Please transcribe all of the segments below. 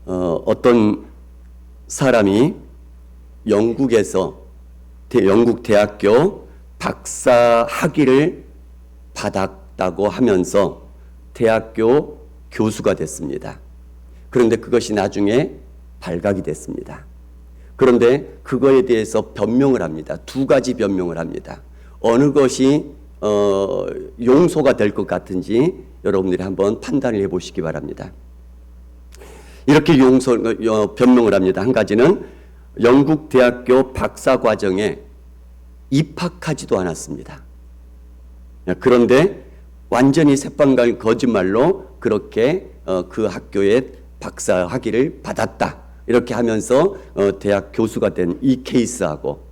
어떤 사람이 영국에서 영국 대학교 박사 학위를 받았다고 하면서 대학교 교수가 됐습니다. 그런데 그것이 나중에 발각이 됐습니다. 그런데 그거에 대해서 변명을 합니다. 두 가지 변명을 합니다. 어느 것이 용서가 될 것 같은지 여러분들이 한번 판단을 해보시기 바랍니다. 이렇게 변명을 합니다. 한 가지는 영국 대학교 박사 과정에 입학하지도 않았습니다. 그런데 완전히 새빨간 거짓말로 그렇게 그 학교에 박사 학위를 받았다. 이렇게 하면서 대학 교수가 된 이 케이스하고,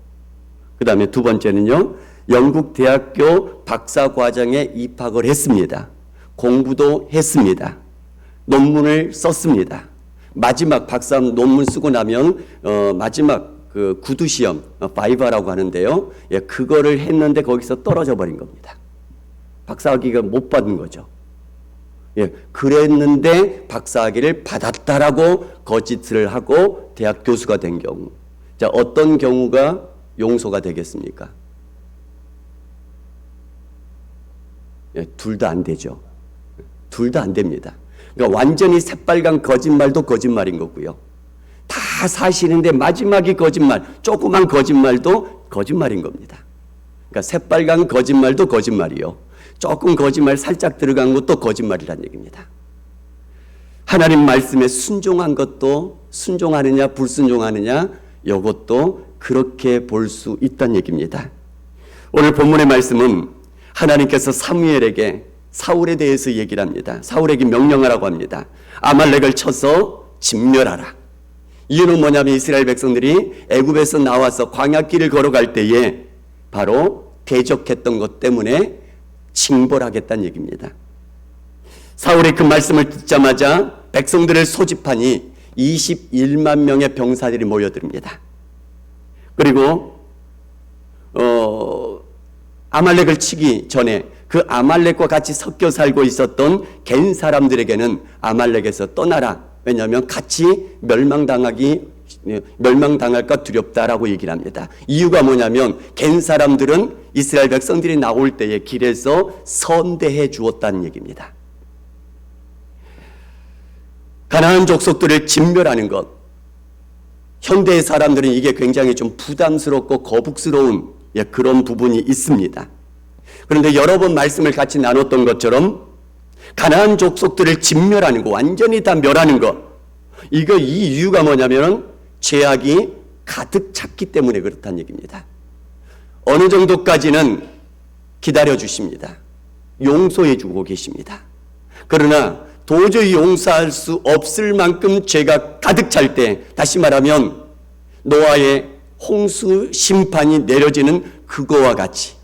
그 다음에 두 번째는요, 영국 대학교 박사 과정에 입학을 했습니다. 공부도 했습니다. 논문을 썼습니다. 마지막 박사 논문 쓰고 나면 마지막 그 구두 시험, 바이바라고 하는데요. 예, 그거를 했는데 거기서 떨어져 버린 겁니다. 박사학위가 못 받은 거죠. 예, 그랬는데 박사학위를 받았다라고 거짓을 하고 대학 교수가 된 경우. 자, 어떤 경우가 용서가 되겠습니까? 예, 둘 다 안 되죠. 둘 다 안 됩니다. 그러니까 완전히 새빨간 거짓말도 거짓말인 거고요. 다 사실인데 마지막이 거짓말, 조그만 거짓말도 거짓말인 겁니다. 그러니까 새빨간 거짓말도 거짓말이요. 조금 거짓말 살짝 들어간 것도 거짓말이란 얘기입니다. 하나님 말씀에 순종한 것도 순종하느냐 불순종하느냐 이것도 그렇게 볼 수 있다는 얘기입니다. 오늘 본문의 말씀은 하나님께서 사무엘에게 사울에 대해서 얘기를 합니다. 사울에게 명령하라고 합니다. 아말렉을 쳐서 진멸하라. 이유는 뭐냐면 이스라엘 백성들이 애굽에서 나와서 광야길을 걸어갈 때에 바로 대적했던 것 때문에 징벌하겠다는 얘기입니다. 사울이 그 말씀을 듣자마자 백성들을 소집하니 21만 명의 병사들이 모여듭니다. 그리고 아말렉을 치기 전에 그 아말렉과 같이 섞여 살고 있었던 겐 사람들에게는 아말렉에서 떠나라. 왜냐하면 같이 멸망당할까 두렵다라고 얘기를 합니다. 이유가 뭐냐면 겐 사람들은 이스라엘 백성들이 나올 때에 길에서 선대해 주었다는 얘기입니다. 가나안 족속들을 진멸하는 것, 현대의 사람들은 이게 굉장히 좀 부담스럽고 거북스러운 그런 부분이 있습니다. 그런데 여러 번 말씀을 같이 나눴던 것처럼 가나안 족속들을 진멸하는 것, 완전히 다 멸하는 것, 이 이유가 뭐냐면 죄악이 가득 찼기 때문에 그렇다는 얘기입니다. 어느 정도까지는 기다려 주십니다. 용서해 주고 계십니다. 그러나 도저히 용서할 수 없을 만큼 죄가 가득 찰 때, 다시 말하면 노아의 홍수 심판이 내려지는 그거와 같이,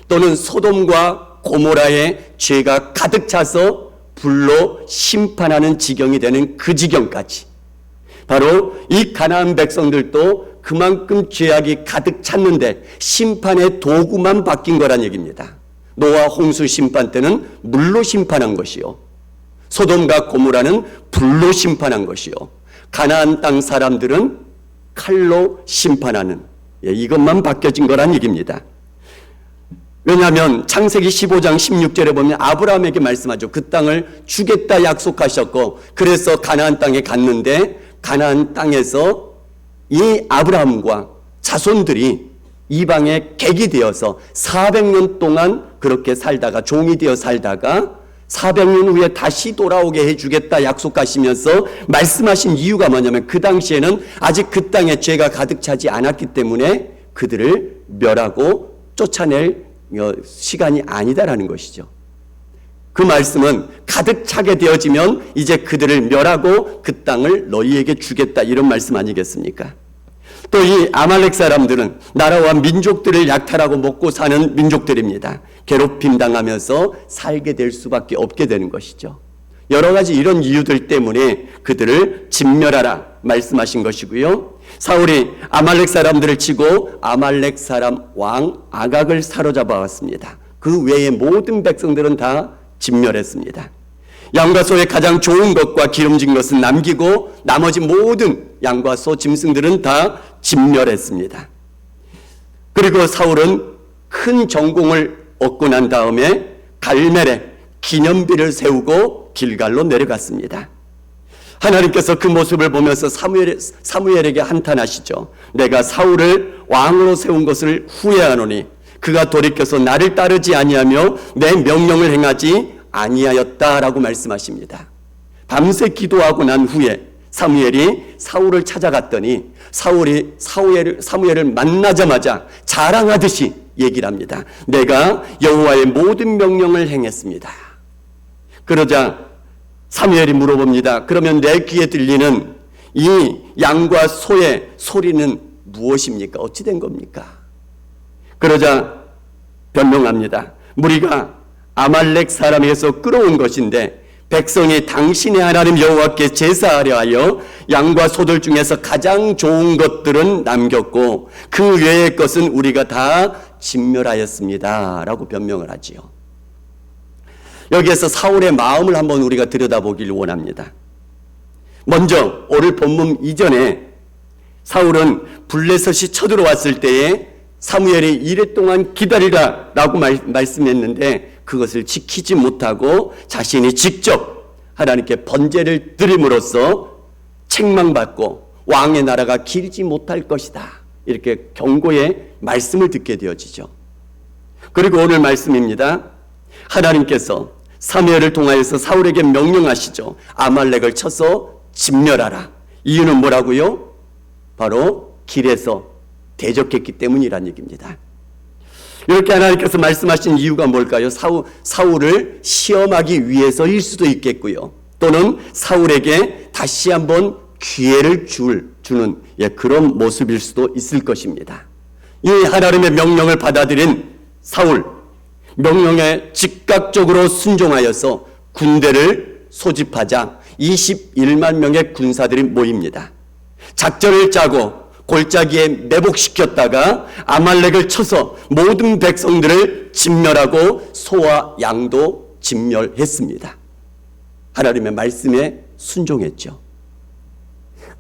또는 소돔과 고모라의 죄가 가득 차서 불로 심판하는 지경이 되는 그 지경까지, 바로 이 가나안 백성들도 그만큼 죄악이 가득 찼는데 심판의 도구만 바뀐 거란 얘기입니다. 노아 홍수 심판 때는 물로 심판한 것이요, 소돔과 고모라는 불로 심판한 것이요, 가나안 땅 사람들은 칼로 심판하는, 이것만 바뀌어진 거란 얘기입니다. 왜냐하면 창세기 15장 16절에 보면 아브라함에게 말씀하죠. 그 땅을 주겠다 약속하셨고, 그래서 가나안 땅에 갔는데 가나안 땅에서 이 아브라함과 자손들이 이방의 객이 되어서 400년 동안 그렇게 살다가, 종이 되어 살다가 400년 후에 다시 돌아오게 해주겠다 약속하시면서 말씀하신 이유가 뭐냐면 그 당시에는 아직 그 땅에 죄가 가득 차지 않았기 때문에 그들을 멸하고 쫓아낼 시간이 아니다라는 것이죠. 그 말씀은 가득 차게 되어지면 이제 그들을 멸하고 그 땅을 너희에게 주겠다, 이런 말씀 아니겠습니까? 또 이 아말렉 사람들은 나라와 민족들을 약탈하고 먹고 사는 민족들입니다. 괴롭힘 당하면서 살게 될 수밖에 없게 되는 것이죠. 여러 가지 이런 이유들 때문에 그들을 진멸하라 말씀하신 것이고요. 사울이 아말렉 사람들을 치고 아말렉 사람 왕 아각을 사로잡아 왔습니다. 그 외의 모든 백성들은 다 진멸했습니다. 양과 소의 가장 좋은 것과 기름진 것은 남기고 나머지 모든 양과 소 짐승들은 다 진멸했습니다. 그리고 사울은 큰 전공을 얻고 난 다음에 갈멜에 기념비를 세우고 길갈로 내려갔습니다. 하나님께서 그 모습을 보면서 사무엘에게 한탄하시죠. 내가 사울을 왕으로 세운 것을 후회하노니 그가 돌이켜서 나를 따르지 아니하며 내 명령을 행하지 아니하였다라고 말씀하십니다. 밤새 기도하고 난 후에 사무엘이 사울을 찾아갔더니 사무엘을 만나자마자 자랑하듯이 얘기를 합니다. 내가 여호와의 모든 명령을 행했습니다. 그러자 사무엘이 물어봅니다. 그러면 내 귀에 들리는 이 양과 소의 소리는 무엇입니까? 어찌 된 겁니까? 그러자 변명합니다. 무리가 아말렉 사람에게서 끌어온 것인데 백성이 당신의 하나님 여호와께 제사하려 하여 양과 소들 중에서 가장 좋은 것들은 남겼고 그 외의 것은 우리가 다 진멸하였습니다 라고 변명을 하지요. 여기에서 사울의 마음을 한번 우리가 들여다보길 원합니다. 먼저 오늘 본문 이전에 사울은 블레셋이 쳐들어왔을 때에 사무엘이 이래 동안 기다리라 라고 말씀했는데 그것을 지키지 못하고 자신이 직접 하나님께 번제를 드림으로써 책망받고 왕의 나라가 길지 못할 것이다. 이렇게 경고의 말씀을 듣게 되어지죠. 그리고 오늘 말씀입니다. 하나님께서 사무엘을 통하여서 사울에게 명령하시죠. 아말렉을 쳐서 진멸하라. 이유는 뭐라고요? 바로 길에서 대적했기 때문이란 얘기입니다. 이렇게 하나님께서 말씀하신 이유가 뭘까요? 사울을 시험하기 위해서일 수도 있겠고요. 또는 사울에게 다시 한번 기회를 주는 그런 모습일 수도 있을 것입니다. 이 하나님의 명령을 받아들인 사울, 명령에 즉각적으로 순종하여서 군대를 소집하자 21만 명의 군사들이 모입니다. 작전을 짜고 골짜기에 매복시켰다가 아말렉을 쳐서 모든 백성들을 진멸하고 소와 양도 진멸했습니다. 하나님의 말씀에 순종했죠.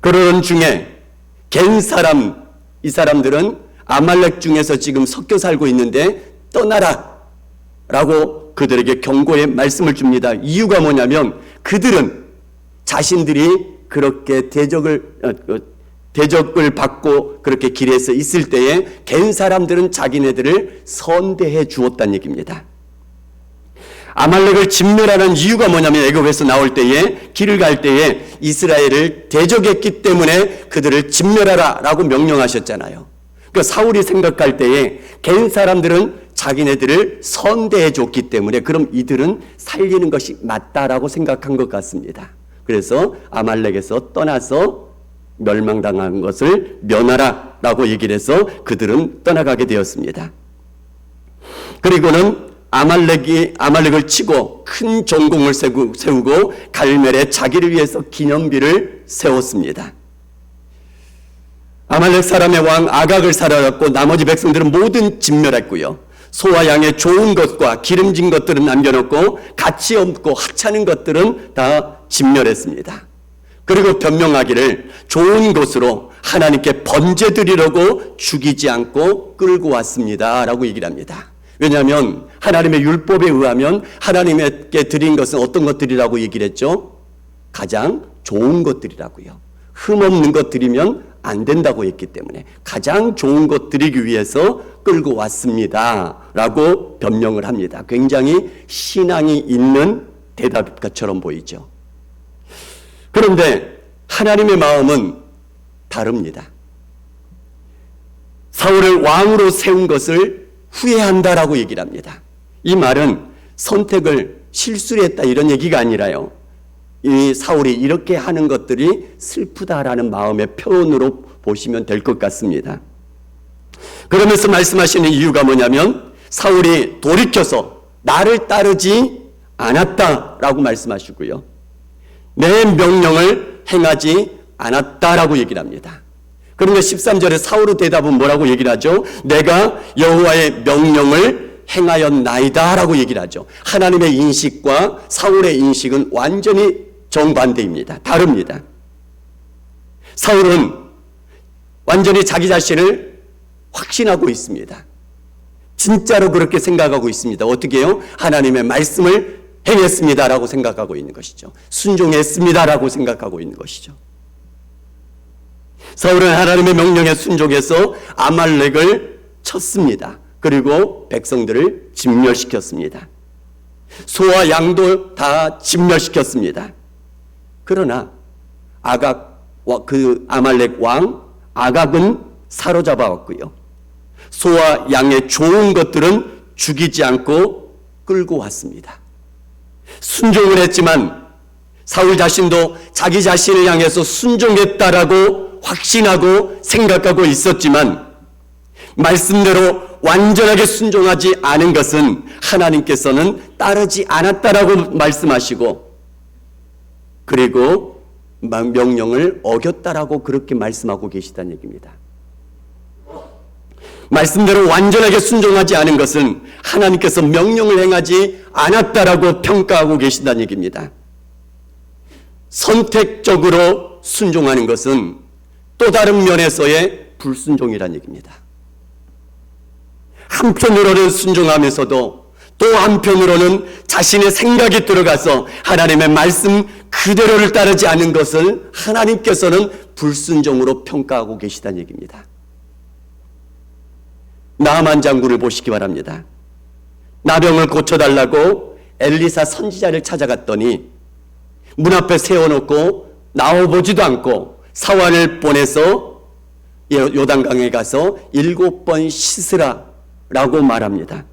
그러는 중에 겐 사람, 이 사람들은 아말렉 중에서 지금 섞여 살고 있는데 떠나라 라고 그들에게 경고의 말씀을 줍니다. 이유가 뭐냐면 그들은 자신들이 그렇게 대적을 받고 그렇게 길에서 있을 때에 겐 사람들은 자기네들을 선대해 주었다는 얘기입니다. 아말렉을 진멸하는 이유가 뭐냐면 애굽에서 나올 때에 길을 갈 때에 이스라엘을 대적했기 때문에 그들을 진멸하라 라고 명령하셨잖아요. 그러니까 사울이 생각할 때에 겐 사람들은 자기네들을 선대해 줬기 때문에 그럼 이들은 살리는 것이 맞다라고 생각한 것 같습니다. 그래서 아말렉에서 떠나서 멸망당한 것을 면하라 라고 얘기를 해서 그들은 떠나가게 되었습니다. 그리고는 아말렉을 치고 큰 전공을 세우고 갈멜에 자기를 위해서 기념비를 세웠습니다. 아말렉 사람의 왕 아각을 살아갔고 나머지 백성들은 모든 진멸했고요. 소와 양의 좋은 것과 기름진 것들은 남겨놓고 가치 없고 하찮은 것들은 다 진멸했습니다. 그리고 변명하기를 좋은 것으로 하나님께 번제 드리려고 죽이지 않고 끌고 왔습니다 라고 얘기를 합니다. 왜냐하면 하나님의 율법에 의하면 하나님께 드린 것은 어떤 것들이라고 얘기를 했죠? 가장 좋은 것들이라고요. 흠없는 것 드리면 안 된다고 했기 때문에 가장 좋은 것 드리기 위해서 끌고 왔습니다 라고 변명을 합니다. 굉장히 신앙이 있는 대답처럼 보이죠. 그런데 하나님의 마음은 다릅니다. 사울을 왕으로 세운 것을 후회한다라고 얘기를 합니다. 이 말은 선택을 실수를 했다 이런 얘기가 아니라요. 이 사울이 이렇게 하는 것들이 슬프다라는 마음의 표현으로 보시면 될 것 같습니다. 그러면서 말씀하시는 이유가 뭐냐면 사울이 돌이켜서 나를 따르지 않았다라고 말씀하시고요. 내 명령을 행하지 않았다라고 얘기를 합니다. 그런데 13절에 사울의 대답은 뭐라고 얘기를 하죠? 내가 여호와의 명령을 행하였나이다 라고 얘기를 하죠. 하나님의 인식과 사울의 인식은 완전히 정반대입니다. 다릅니다. 사울은 완전히 자기 자신을 확신하고 있습니다. 진짜로 그렇게 생각하고 있습니다. 어떻게 해요? 하나님의 말씀을 행했습니다라고 생각하고 있는 것이죠. 순종했습니다라고 생각하고 있는 것이죠. 사울은 하나님의 명령에 순종해서 아말렉을 쳤습니다. 그리고 백성들을 진멸시켰습니다. 소와 양도 다 진멸시켰습니다. 그러나 그 아말렉 왕 아각은 사로잡아왔고요. 소와 양의 좋은 것들은 죽이지 않고 끌고 왔습니다. 순종을 했지만 사울 자신도 자기 자신을 향해서 순종했다라고 확신하고 생각하고 있었지만 말씀대로 완전하게 순종하지 않은 것은 하나님께서는 따르지 않았다라고 말씀하시고 그리고 명령을 어겼다라고 그렇게 말씀하고 계시다는 얘기입니다. 말씀대로 완전하게 순종하지 않은 것은 하나님께서 명령을 행하지 않았다라고 평가하고 계신다는 얘기입니다. 선택적으로 순종하는 것은 또 다른 면에서의 불순종이라는 얘기입니다. 한편으로는 순종하면서도 또 한편으로는 자신의 생각이 들어가서 하나님의 말씀 그대로를 따르지 않는 것을 하나님께서는 불순종으로 평가하고 계시다는 얘기입니다. 나아만 장군을 보시기 바랍니다. 나병을 고쳐달라고 엘리사 선지자를 찾아갔더니 문 앞에 세워놓고 나와보지도 않고 사환을 보내서 요단강에 가서 7번 씻으라 라고 말합니다.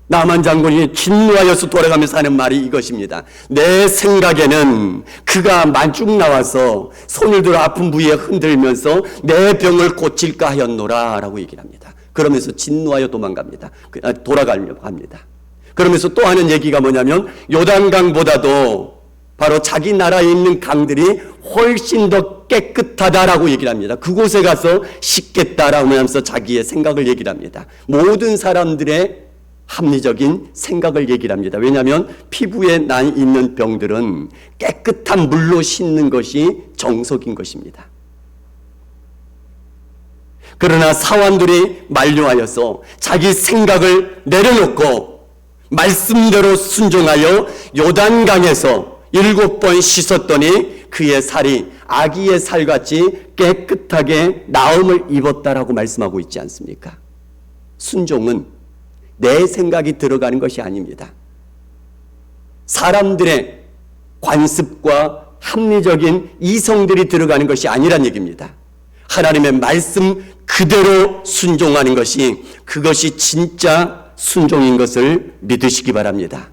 나만 장군이 진노하여서 돌아가면서 하는 말이 이것입니다. 내 생각에는 그가 만쭉 나와서 손을 들어 아픈 부위에 흔들면서 내 병을 고칠까 하였노라 라고 얘기를 합니다. 그러면서 진노하여 돌아가려고 합니다. 그러면서 또 하는 얘기가 뭐냐면 요단강보다도 바로 자기 나라에 있는 강들이 훨씬 더 깨끗하다라고 얘기를 합니다. 그곳에 가서 씻겠다라고 하면서 자기의 생각을 얘기를 합니다. 모든 사람들의 합리적인 생각을 얘기를 합니다. 왜냐하면 피부에 나 있는 병들은 깨끗한 물로 씻는 것이 정석인 것입니다. 그러나 사환들이 만류하여서 자기 생각을 내려놓고 말씀대로 순종하여 요단강에서 7번 씻었더니 그의 살이 아기의 살같이 깨끗하게 나음을 입었다라고 말씀하고 있지 않습니까? 순종은 내 생각이 들어가는 것이 아닙니다. 사람들의 관습과 합리적인 이성들이 들어가는 것이 아니란 얘기입니다. 하나님의 말씀 그대로 순종하는 것이 그것이 진짜 순종인 것을 믿으시기 바랍니다.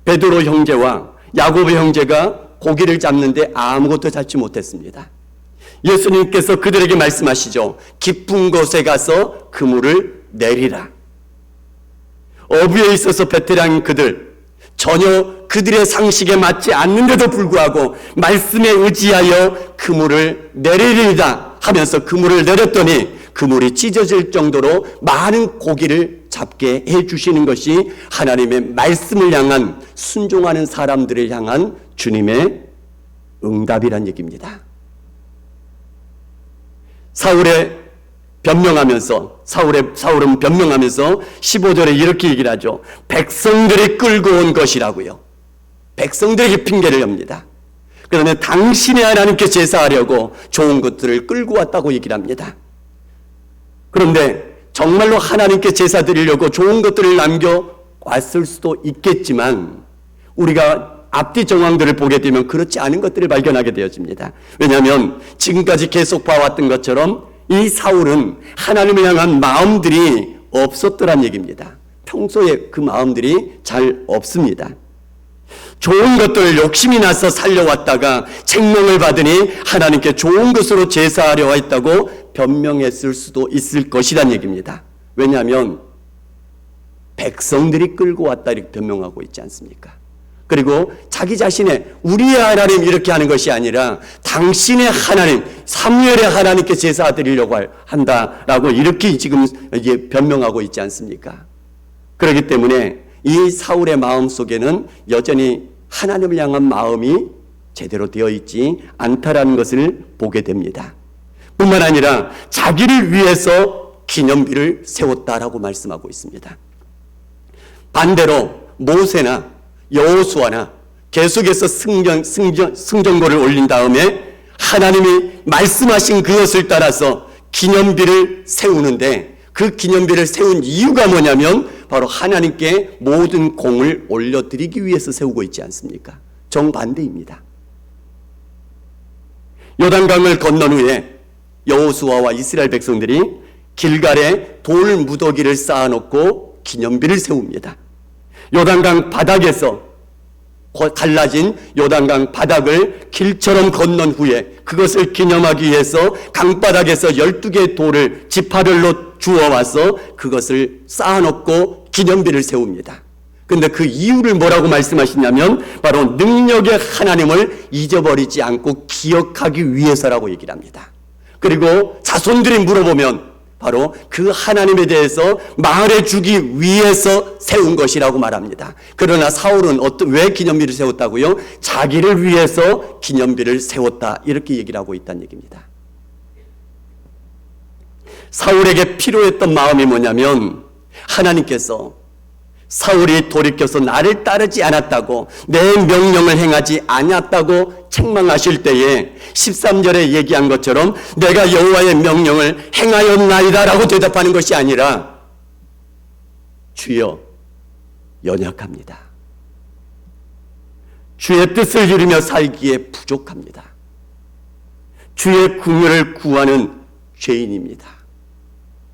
베드로 형제와 야고보 형제가 고기를 잡는데 아무것도 잡지 못했습니다. 예수님께서 그들에게 말씀하시죠. 깊은 곳에 가서 그물을 내리라. 어부에 있어서 베테랑인 그들, 전혀 그들의 상식에 맞지 않는데도 불구하고 말씀에 의지하여 그물을 내리리다 하면서 그물을 내렸더니 그물이 찢어질 정도로 많은 고기를 잡게 해주시는 것이 하나님의 말씀을 향한 순종하는 사람들을 향한 주님의 응답이란 얘기입니다. 사울은 변명하면서 15절에 이렇게 얘기를 하죠. 백성들이 끌고 온 것이라고요. 백성들에게 핑계를 엽니다. 그다음에 당신의 하나님께 제사하려고 좋은 것들을 끌고 왔다고 얘기를 합니다. 그런데 정말로 하나님께 제사 드리려고 좋은 것들을 남겨왔을 수도 있겠지만 우리가 앞뒤 정황들을 보게 되면 그렇지 않은 것들을 발견하게 되어집니다. 왜냐하면 지금까지 계속 봐왔던 것처럼 이 사울은 하나님을 향한 마음들이 없었더란 얘기입니다. 평소에 그 마음들이 잘 없습니다. 좋은 것들을 욕심이 나서 살려왔다가 책명을 받으니 하나님께 좋은 것으로 제사하려 했다고 변명했을 수도 있을 것이란 얘기입니다. 왜냐하면 백성들이 끌고 왔다 이렇게 변명하고 있지 않습니까? 그리고 자기 자신의 우리의 하나님 이렇게 하는 것이 아니라 당신의 하나님, 사무엘의 하나님께 제사 드리려고 한다라고 이렇게 지금 이제 변명하고 있지 않습니까? 그렇기 때문에 이 사울의 마음 속에는 여전히 하나님을 향한 마음이 제대로 되어 있지 않다라는 것을 보게 됩니다. 뿐만 아니라 자기를 위해서 기념비를 세웠다라고 말씀하고 있습니다. 반대로 모세나 여호수아나 계속해서 승전거를 올린 다음에 하나님이 말씀하신 그것을 따라서 기념비를 세우는데, 그 기념비를 세운 이유가 뭐냐면 바로 하나님께 모든 공을 올려드리기 위해서 세우고 있지 않습니까? 정반대입니다. 요단강을 건넌 후에 여호수아와 이스라엘 백성들이 길갈에 돌 무더기를 쌓아놓고 기념비를 세웁니다. 요단강 바닥에서 갈라진 요단강 바닥을 길처럼 건넌 후에 그것을 기념하기 위해서 강바닥에서 12개의 돌을 지파별로 주워와서 그것을 쌓아놓고 기념비를 세웁니다. 그런데 그 이유를 뭐라고 말씀하시냐면 바로 능력의 하나님을 잊어버리지 않고 기억하기 위해서라고 얘기를 합니다. 그리고 자손들이 물어보면 바로 그 하나님에 대해서 말해주기 위해서 세운 것이라고 말합니다. 그러나 사울은 왜 기념비를 세웠다고요? 자기를 위해서 기념비를 세웠다, 이렇게 얘기를 하고 있다는 얘기입니다. 사울에게 필요했던 마음이 뭐냐면 하나님께서 사울이 돌이켜서 나를 따르지 않았다고, 내 명령을 행하지 않았다고 책망하실 때에 13절에 얘기한 것처럼 내가 여호와의 명령을 행하였나이다 라고 대답하는 것이 아니라 주여 연약합니다. 주의 뜻을 이루며 살기에 부족합니다. 주의 긍휼을 구하는 죄인입니다.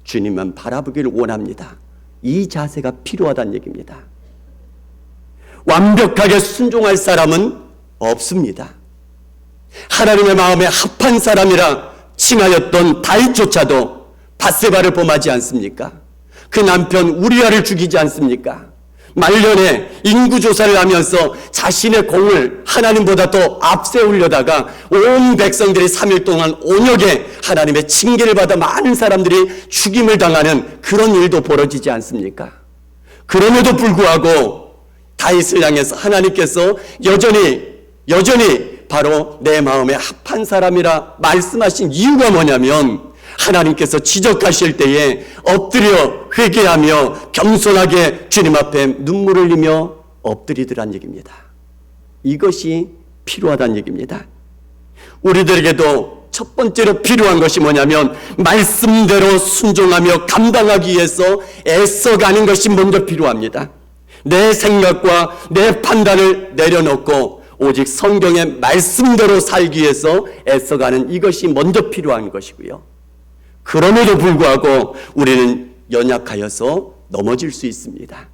주님만 바라보기를 원합니다. 이 자세가 필요하다는 얘기입니다. 완벽하게 순종할 사람은 없습니다. 하나님의 마음에 합한 사람이라 칭하였던 다윗조차도 밧세바를 범하지 않습니까? 그 남편 우리아를 죽이지 않습니까? 말년에 인구조사를 하면서 자신의 공을 하나님보다 더 앞세우려다가 온 백성들이 3일 동안 온역에 하나님의 징계를 받아 많은 사람들이 죽임을 당하는 그런 일도 벌어지지 않습니까? 그럼에도 불구하고 다윗을 향해서 하나님께서 여전히 바로 내 마음에 합한 사람이라 말씀하신 이유가 뭐냐면 하나님께서 지적하실 때에 엎드려 회개하며 겸손하게 주님 앞에 눈물을 흘리며 엎드리더란 얘기입니다. 이것이 필요하다는 얘기입니다. 우리들에게도 첫 번째로 필요한 것이 뭐냐면 말씀대로 순종하며 감당하기 위해서 애써가는 것이 먼저 필요합니다. 내 생각과 내 판단을 내려놓고 오직 성경의 말씀대로 살기 위해서 애써가는 이것이 먼저 필요한 것이고요. 그럼에도 불구하고 우리는 연약하여서 넘어질 수 있습니다.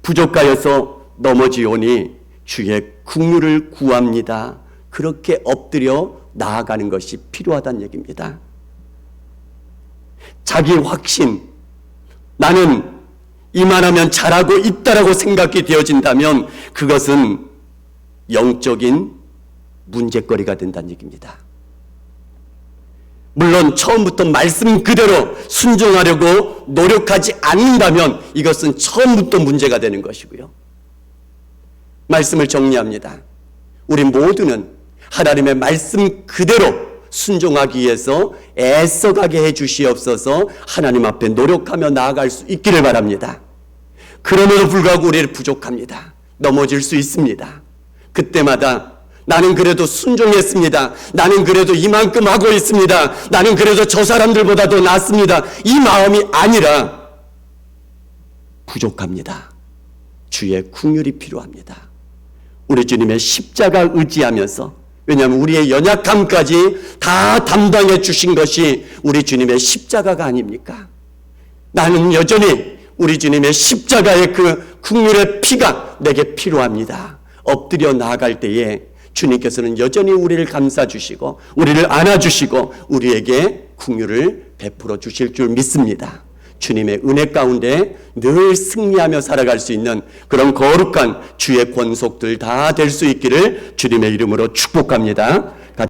부족하여서 넘어지오니 주의 긍휼을 구합니다. 그렇게 엎드려 나아가는 것이 필요하다는 얘기입니다. 자기 확신, 나는 이만하면 잘하고 있다라고 생각이 되어진다면 그것은 영적인 문제거리가 된다는 얘기입니다. 물론 처음부터 말씀 그대로 순종하려고 노력하지 않는다면 이것은 처음부터 문제가 되는 것이고요. 말씀을 정리합니다. 우리 모두는 하나님의 말씀 그대로 순종하기 위해서 애써가게 해주시옵소서. 하나님 앞에 노력하며 나아갈 수 있기를 바랍니다. 그럼에도 불구하고 우리는 부족합니다. 넘어질 수 있습니다. 그때마다 나는 그래도 순종했습니다. 나는 그래도 이만큼 하고 있습니다. 나는 그래도 저 사람들보다 더 낫습니다. 이 마음이 아니라 부족합니다. 주의 긍휼이 필요합니다. 우리 주님의 십자가 의지하면서, 왜냐하면 우리의 연약함까지 다 담당해 주신 것이 우리 주님의 십자가가 아닙니까? 나는 여전히 우리 주님의 십자가의 그 긍휼의 피가 내게 필요합니다. 엎드려 나아갈 때에 주님께서는 여전히 우리를 감싸주시고 우리를 안아주시고 우리에게 긍휼을 베풀어 주실 줄 믿습니다. 주님의 은혜 가운데 늘 승리하며 살아갈 수 있는 그런 거룩한 주의 권속들 다 될 수 있기를 주님의 이름으로 축복합니다.